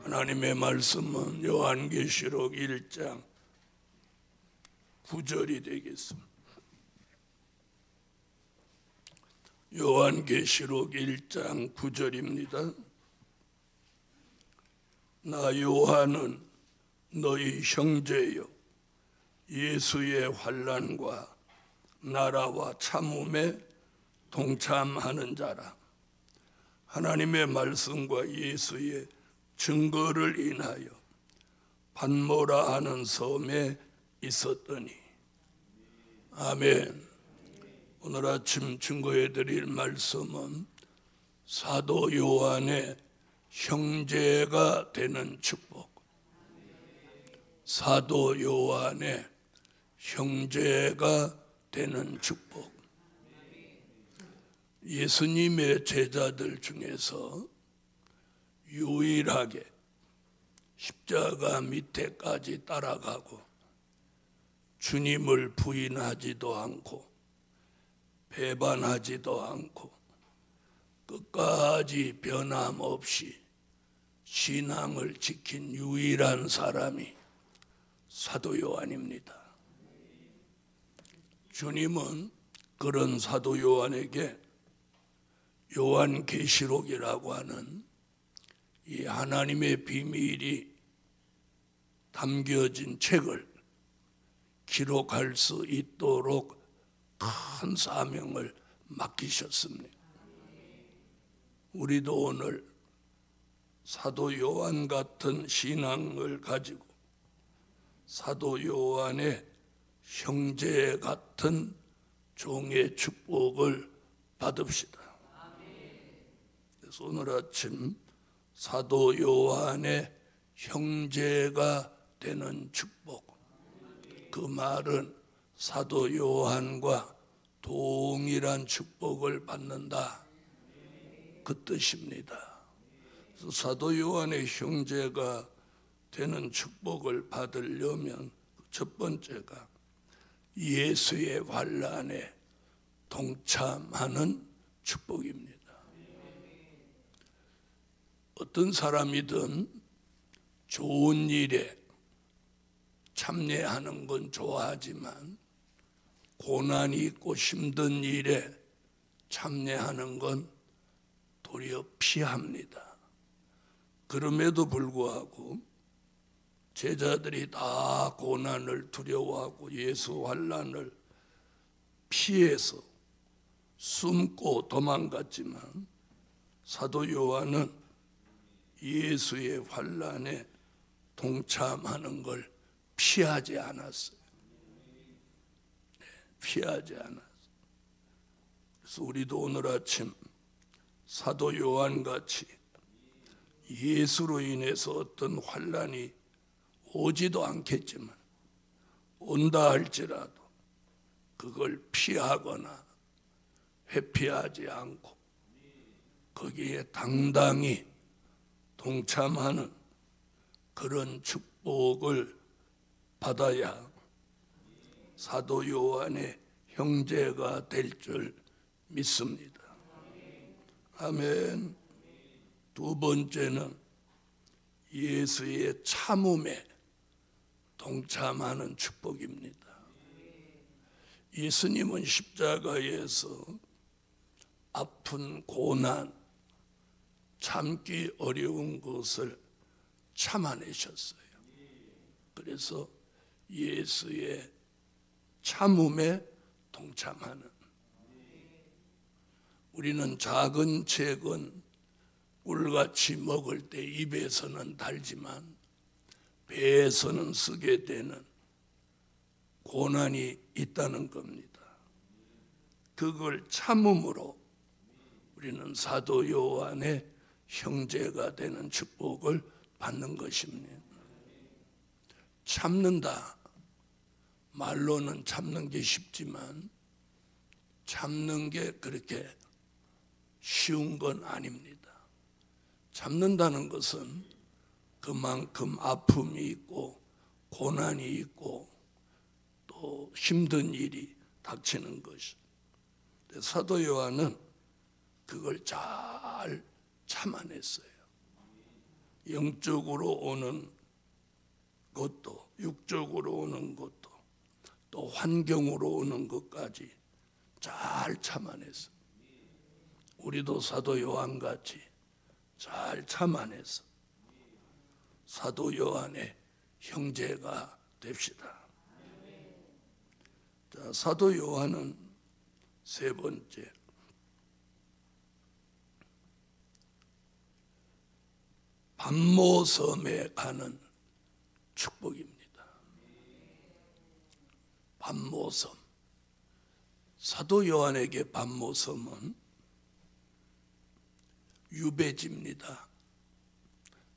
하나님의 말씀은 요한계시록 1장 9절이 되겠습니다. 요한계시록 1장 9절입니다. 나 요한은 너희 형제요 예수의 환난과 나라와 참음에 동참하는 자라. 하나님의 말씀과 예수의 증거를 인하여 반모라 하는 섬에 있었더니. 아멘. 오늘 아침 증거해 드릴 말씀은 사도 요한의 형제가 되는 축복. 사도 요한의 형제가 되는 축복. 예수님의 제자들 중에서 유일하게 십자가 밑에까지 따라가고 주님을 부인하지도 않고 배반하지도 않고 끝까지 변함없이 신앙을 지킨 유일한 사람이 사도 요한입니다. 주님은 그런 사도 요한에게 요한계시록이라고 하는 이 하나님의 비밀이 담겨진 책을 기록할 수 있도록 큰 사명을 맡기셨습니다. 우리도 오늘 사도 요한 같은 신앙을 가지고 사도 요한의 형제 같은 종의 축복을 받읍시다. 그래서 오늘 아침 사도 요한의 형제가 되는 축복, 그 말은 사도 요한과 동일한 축복을 받는다, 그 뜻입니다. 그래서 사도 요한의 형제가 되는 축복을 받으려면 첫 번째가 예수의 환난에 동참하는 축복입니다. 어떤 사람이든 좋은 일에 참여하는 건 좋아하지만 고난이 있고 힘든 일에 참여하는 건 도리어 피합니다. 그럼에도 불구하고 제자들이 다 고난을 두려워하고 예수 환난을 피해서 숨고 도망갔지만 사도 요한은 예수의 환난에 동참하는 걸 피하지 않았어요. 피하지 않았어요. 그래서 우리도 오늘 아침 사도 요한같이 예수로 인해서 어떤 환난이 오지도 않겠지만 온다 할지라도 그걸 피하거나 회피하지 않고 거기에 당당히 동참하는 그런 축복을 받아야 사도 요한의 형제가 될 줄 믿습니다. 아멘. 두 번째는 예수의 참음에 동참하는 축복입니다. 예수님은 십자가에서 아픈 고난, 참기 어려운 것을 참아내셨어요. 그래서 예수의 참음에 동참하는. 우리는 작은 책은 꿀같이 먹을 때 입에서는 달지만 배에서는 쓰게 되는 고난이 있다는 겁니다. 그걸 참음으로 우리는 사도 요한의 형제가 되는 축복을 받는 것입니다. 참는다. 말로는 참는 게 쉽지만 참는 게 그렇게 쉬운 건 아닙니다. 참는다는 것은 그만큼 아픔이 있고 고난이 있고 또 힘든 일이 닥치는 것이. 사도 요한은 그걸 잘 참아냈어요. 영적으로 오는 것도, 육적으로 오는 것도, 또 환경으로 오는 것까지 잘 참아내서, 우리도 사도 요한같이 잘 참아내서 사도 요한의 형제가 됩시다. 자, 사도 요한은 세 번째, 반모섬에 가는 축복입니다. 반모섬. 사도 요한에게 반모섬은 유배지입니다.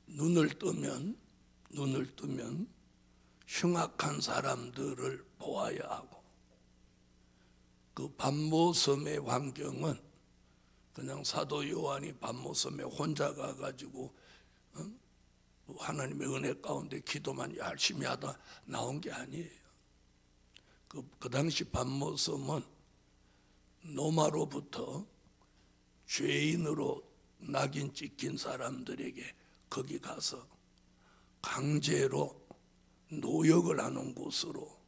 눈을 뜨면 흉악한 사람들을 보아야 하고, 그 반모섬의 환경은 그냥 사도 요한이 반모섬에 혼자 가가지고 하나님의 은혜 가운데 기도만 열심히 하다 나온 게 아니에요. 그 당시 반모섬은 로마로부터 죄인으로 낙인 찍힌 사람들에게 거기 가서 강제로 노역을 하는 곳으로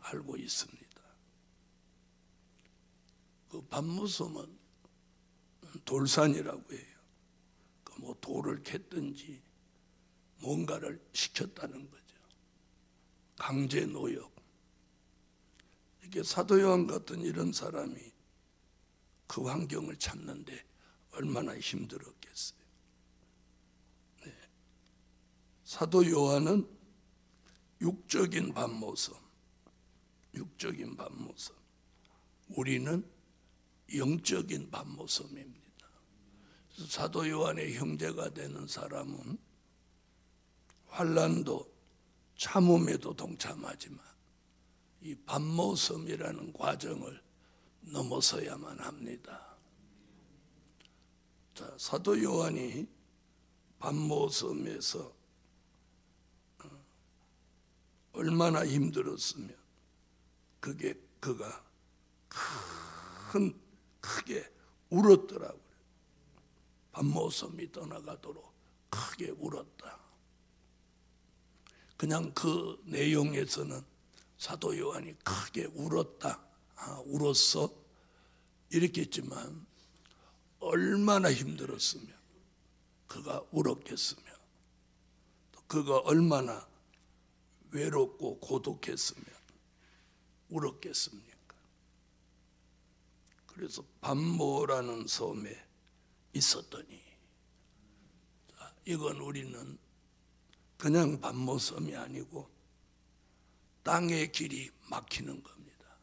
알고 있습니다. 그 반모섬은 돌산이라고 해요. 뭐 돌을 캤든지 뭔가를 시켰다는 거죠. 강제 노역. 이렇게 사도 요한 같은 이런 사람이 그 환경을 참는데 얼마나 힘들었겠어요. 네. 사도 요한은 육적인 반모섬, 우리는 영적인 반모섬입니다. 사도 요한의 형제가 되는 사람은 환난도 참음에도 동참하지만 이 반모섬이라는 과정을 넘어서야만 합니다. 자, 사도 요한이 반모섬에서 얼마나 힘들었으면 그가 크게 울었더라고요. 반모섬이 떠나가도록 크게 울었다. 그냥 그 내용에서는 사도 요한이 크게 울었다, 울었어 이렇게 했지만 얼마나 힘들었으면 그가 울었겠으며, 또 그가 얼마나 외롭고 고독했으면 울었겠습니까? 그래서 반모라는 섬에 있었더니, 자, 이건 우리는 그냥 반모섬이 아니고 땅의 길이 막히는 겁니다.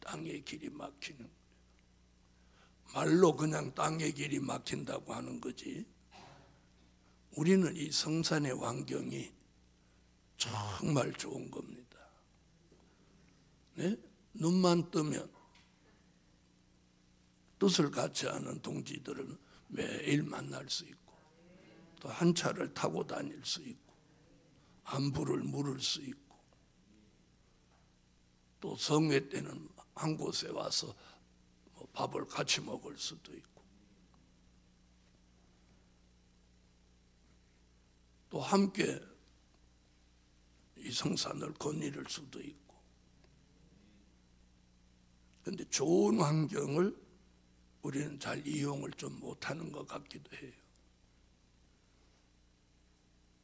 땅의 길이 막히는 거예요. 말로 그냥 땅의 길이 막힌다고 하는 거지, 우리는 이 성산의 환경이 정말 좋은 겁니다. 네? 눈만 뜨면 뜻을 같이 하는 동지들을 매일 만날 수 있고, 또 한 차를 타고 다닐 수 있고, 안부를 물을 수 있고, 또 성회 때는 한 곳에 와서 밥을 같이 먹을 수도 있고, 또 함께 이 성산을 거닐을 수도 있고. 그런데 좋은 환경을 우리는 잘 이용을 좀 못하는 것 같기도 해요.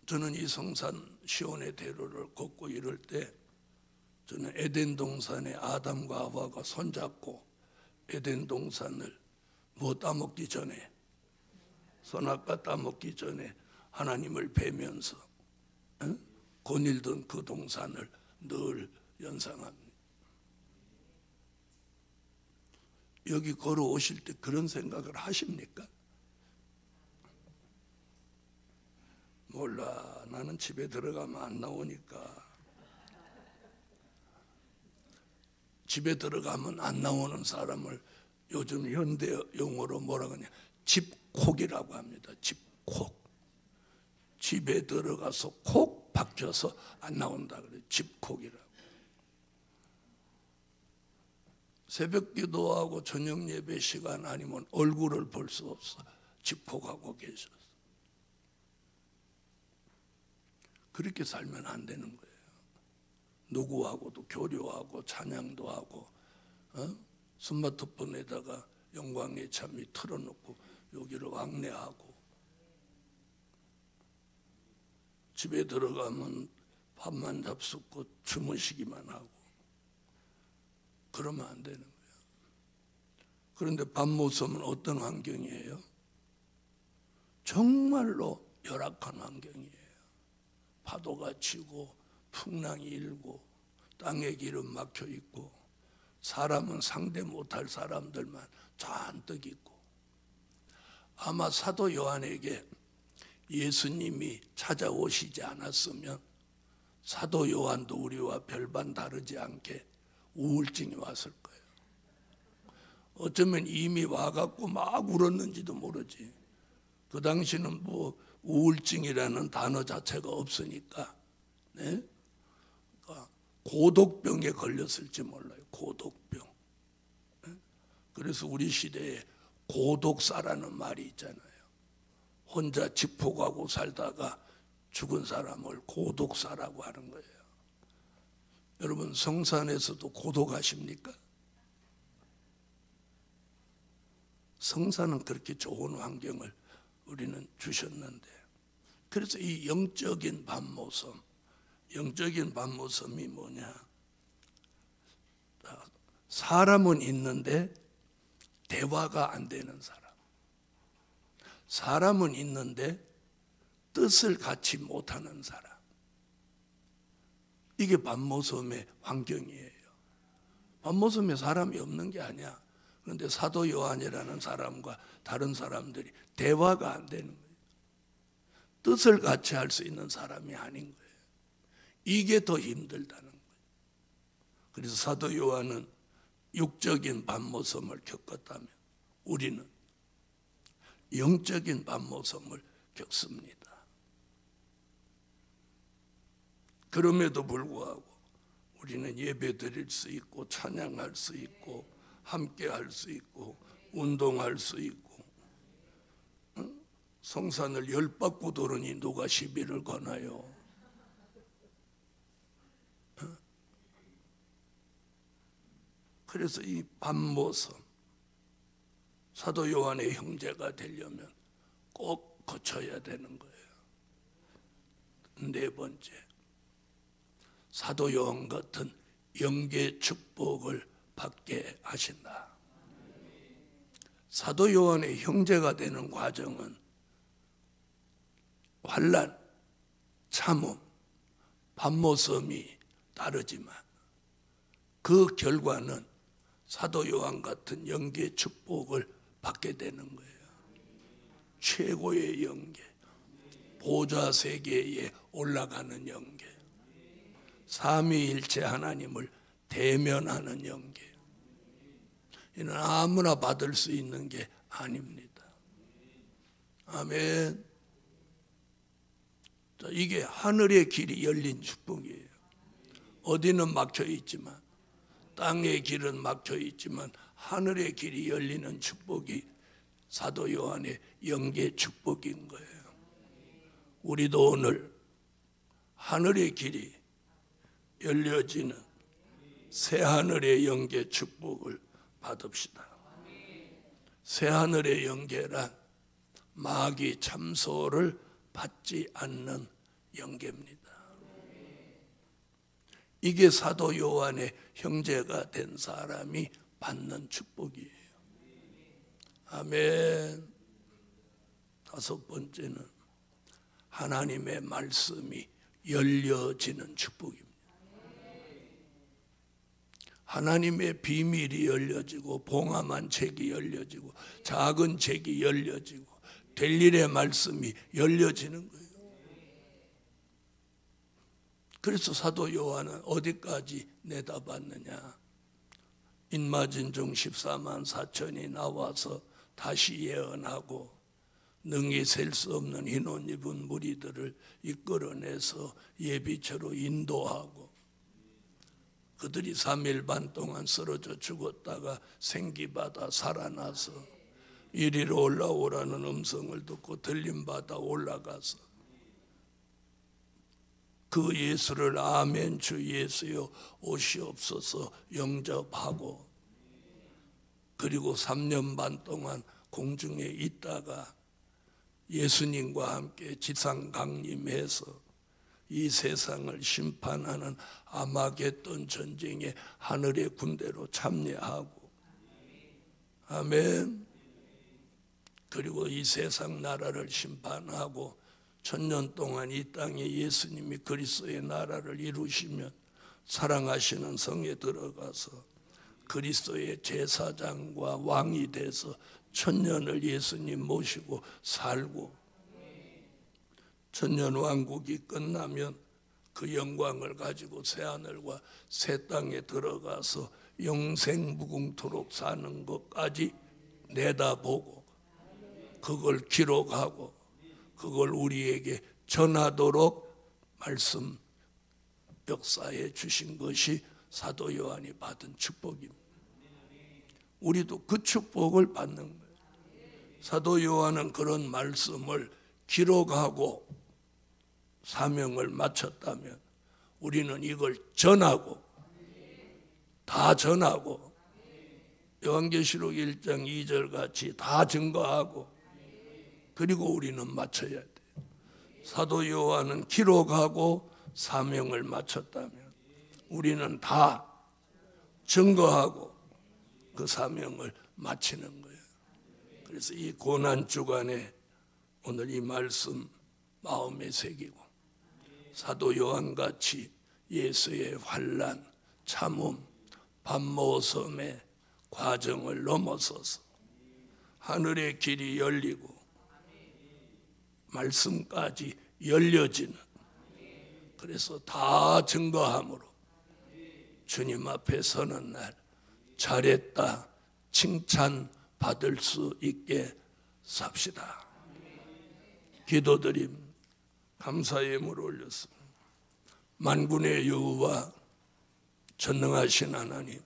저는 이 성산 시온의 대로를 걷고 이럴 때, 저는 에덴 동산에 아담과 하와가 손잡고 에덴 동산을 뭐 따먹기 전에, 선악과 따먹기 전에 하나님을 뵈면서 거닐던 그 동산을 늘 연상합니다. 여기 걸어오실 때 그런 생각을 하십니까? 몰라, 나는 집에 들어가면 안 나오니까. 집에 들어가면 안 나오는 사람을 요즘 현대 용어로 뭐라고 하냐, 집콕이라고 합니다. 집콕. 집에 들어가서 콕 박혀서 안 나온다 그래요. 집콕이라고. 새벽 기도하고 저녁 예배 시간 아니면 얼굴을 볼 수 없어 집콕하고 계셔서. 그렇게 살면 안 되는 거예요. 누구하고도 교류하고 찬양도 하고 스마트폰에다가 영광의 참이 틀어놓고 여기를 왕래하고 집에 들어가면 밥만 잡숫고 주무시기만 하고 그러면 안 되는 거예요. 그런데 밤모섬은 어떤 환경이에요? 정말로 열악한 환경이에요. 파도가 치고 풍랑이 일고 땅의 길은 막혀 있고 사람은 상대 못할 사람들만 잔뜩 있고 아마 사도 요한에게 예수님이 찾아오시지 않았으면 사도 요한도 우리와 별반 다르지 않게 우울증이 왔을 거예요. 어쩌면 이미 와갖고 막 울었는지도 모르지. 그 당시는 뭐 우울증이라는 단어 자체가 없으니까 네? 그러니까 고독병에 걸렸을지 몰라요. 고독병. 네? 그래서 우리 시대에 고독사라는 말이 있잖아요. 혼자 집포가고 살다가 죽은 사람을 고독사라고 하는 거예요. 여러분 성산에서도 고독하십니까? 성산은 그렇게 좋은 환경을 우리는 주셨는데 그래서 이 영적인 밤모섬, 영적인 밤모섬이 뭐냐? 사람은 있는데 대화가 안 되는 사람. 사람은 있는데 뜻을 갖지 못하는 사람. 이게 밤모섬의 환경이에요. 밤모섬에 사람이 없는 게 아니야. 그런데 사도 요한이라는 사람과 다른 사람들이 대화가 안 되는 거예요. 뜻을 같이 할 수 있는 사람이 아닌 거예요. 이게 더 힘들다는 거예요. 그래서 사도 요한은 육적인 밤모섬을 겪었다면 우리는 영적인 밤모섬을 겪습니다. 그럼에도 불구하고 우리는 예배 드릴 수 있고 찬양할 수 있고 함께 할 수 있고 운동할 수 있고 성산을 10바퀴 도르니 누가 시비를 거나요? 그래서 이 밤모섬 사도 요한의 형제가 되려면 꼭 거쳐야 되는 거예요. 네 번째, 사도 요한 같은 영계 축복을 받게 하신다. 사도 요한의 형제가 되는 과정은 환난, 참음, 밤모섬이 따르지만 그 결과는 사도 요한 같은 영계 축복을 받게 되는 거예요. 최고의 영계, 보좌 세계에 올라가는 영계, 삼위일체 하나님을 대면하는 영계. 이는 아무나 받을 수 있는 게 아닙니다. 아멘. 이게 하늘의 길이 열린 축복이에요. 어디는 막혀 있지만, 땅의 길은 막혀 있지만 하늘의 길이 열리는 축복이 사도 요한의 영계 축복인 거예요. 우리도 오늘 하늘의 길이 열려지는 새하늘의 영계 축복을 받읍시다. 새하늘의 영계란 마귀 참소를 받지 않는 영계입니다. 이게 사도 요한의 형제가 된 사람이 받는 축복이에요. 아멘. 다섯 번째는 하나님의 말씀이 열려지는 축복입니다. 하나님의 비밀이 열려지고 봉함한 책이 열려지고 작은 책이 열려지고 될 일의 말씀이 열려지는 거예요. 그래서 사도 요한은 어디까지 내다봤느냐? 인마진중 14만 4천이 나와서 다시 예언하고 능히 셀 수 없는 흰 옷 입은 무리들을 이끌어내서 예비처로 인도하고 그들이 3일 반 동안 쓰러져 죽었다가 생기받아 살아나서 이리로 올라오라는 음성을 듣고 들림받아 올라가서 그 예수를 아멘 주 예수여 오시옵소서 영접하고, 그리고 3년 반 동안 공중에 있다가 예수님과 함께 지상 강림해서 이 세상을 심판하는 아마겟돈 전쟁에 하늘의 군대로 참여하고, 아멘. 그리고 이 세상 나라를 심판하고 1000년 동안 이 땅에 예수님이 그리스도의 나라를 이루시면 사랑하시는 성에 들어가서 그리스도의 제사장과 왕이 돼서 1000년을 예수님 모시고 살고, 1000년 왕국이 끝나면 그 영광을 가지고 새하늘과 새 땅에 들어가서 영생 무궁토록 사는 것까지 내다보고, 그걸 기록하고 그걸 우리에게 전하도록 말씀 역사해 주신 것이 사도 요한이 받은 축복입니다. 우리도 그 축복을 받는 거예요. 사도 요한은 그런 말씀을 기록하고 사명을 마쳤다면 우리는 이걸 전하고, 다 전하고, 요한계시록 1장 2절 같이 다 증거하고, 그리고 우리는 마쳐야 돼. 사도 요한은 기록하고 사명을 마쳤다면 우리는 다 증거하고 그 사명을 마치는 거예요. 그래서 이 고난 주간에 오늘 이 말씀 마음에 새기고, 사도 요한같이 예수의 환난, 참음, 반모섬의 과정을 넘어서서 하늘의 길이 열리고 말씀까지 열려지는, 그래서 다 증거함으로 주님 앞에 서는 날 잘했다 칭찬받을 수 있게 삽시다. 기도드림 감사의 예물 올렸습니다. 만군의 여호와 전능하신 하나님,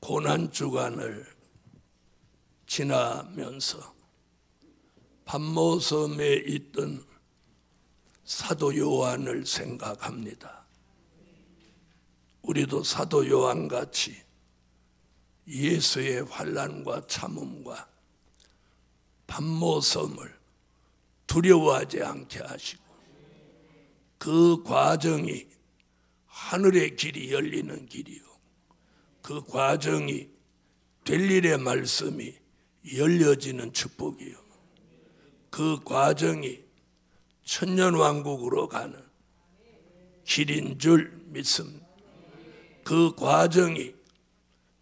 고난주간을 지나면서 반모섬에 있던 사도 요한을 생각합니다. 우리도 사도 요한같이 예수의 환난과 참음과 반모섬을 두려워하지 않게 하시고, 그 과정이 하늘의 길이 열리는 길이요, 그 과정이 될 일의 말씀이 열려지는 축복이요, 그 과정이 천년왕국으로 가는 길인 줄 믿습니다. 그 과정이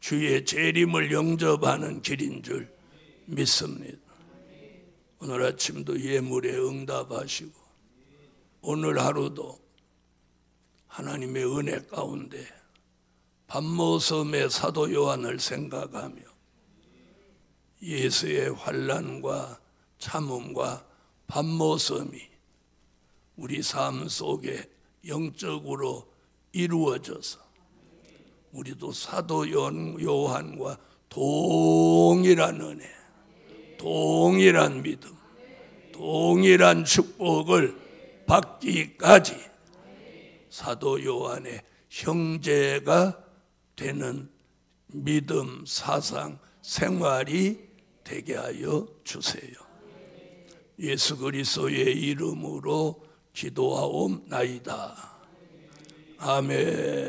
주의 재림을 영접하는 길인 줄 믿습니다. 오늘 아침도 예물에 응답하시고 오늘 하루도 하나님의 은혜 가운데 반모섬의 사도 요한을 생각하며 예수의 환난과 참음과 반모섬이 우리 삶 속에 영적으로 이루어져서 우리도 사도 요한과 동일한 은혜, 동일한 믿음, 동일한 축복을 받기까지 사도 요한의 형제가 되는 믿음, 사상, 생활이 되게 하여 주세요. 예수 그리스도의 이름으로 기도하옵나이다. 아멘.